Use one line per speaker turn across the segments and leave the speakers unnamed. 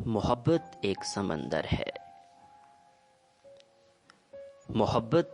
मोहब्बत एक समंदर है। मोहब्बत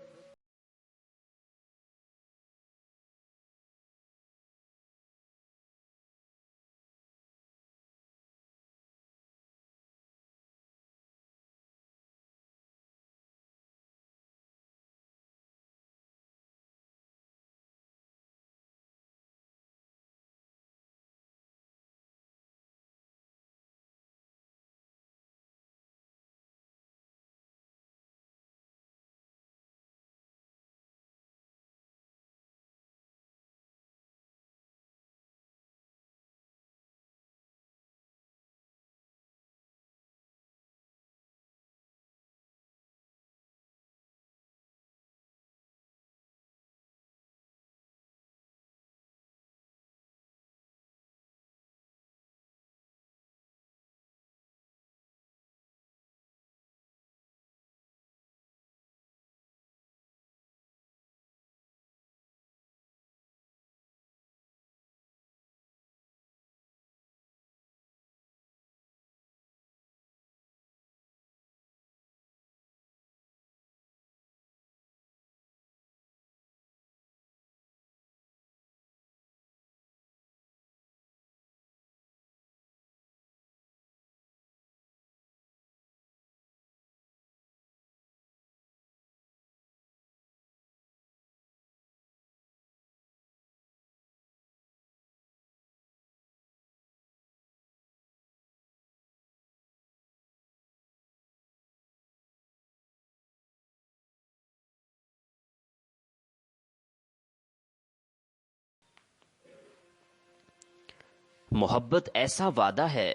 मोहब्बत ऐसा वादा है,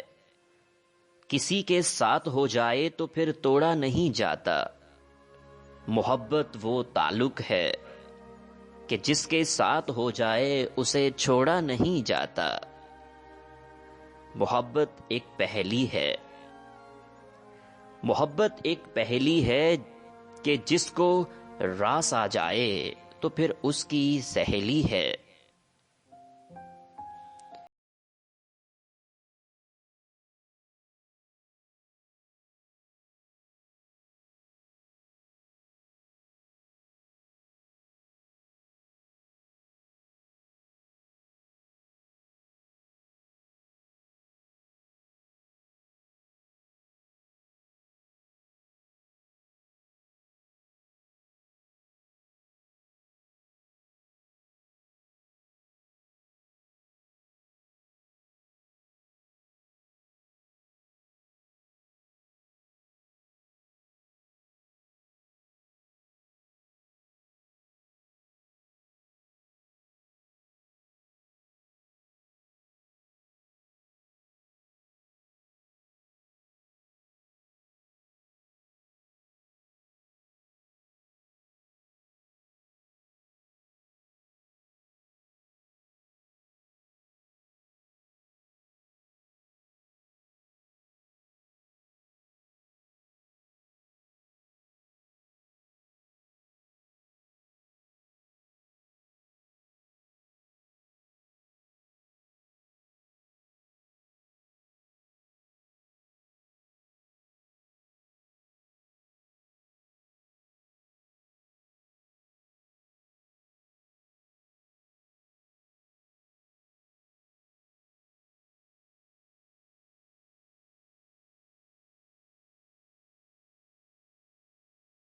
किसी के साथ हो जाए तो फिर तोड़ा नहीं जाता। मोहब्बत वो ताल्लुक है कि जिसके साथ हो जाए उसे छोड़ा नहीं जाता। मोहब्बत एक पहेली है। मोहब्बत एक पहेली है कि जिसको रास आ जाए तो फिर उसकी सहेली है।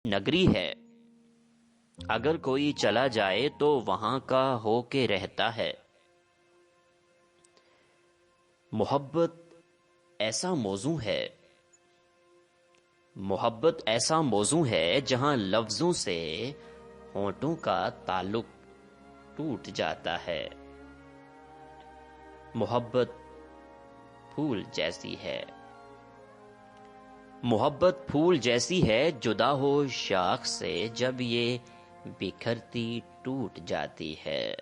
नगरी है, अगर कोई चला जाए तो वहां का हो के रहता है। मोहब्बत ऐसा मौजू है। मोहब्बत ऐसा मौजू है जहां लफ्जों से होंठों का ताल्लुक टूट जाता है। मोहब्बत फूल जैसी है। मोहब्बत फूल जैसी है, जुदा हो शाख से जब ये बिखरती टूट जाती है।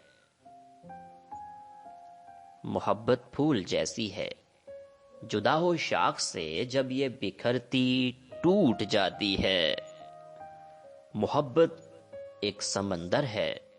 मोहब्बत फूल जैसी है, जुदा हो शाख से जब ये बिखरती टूट जाती है। मोहब्बत एक समंदर है।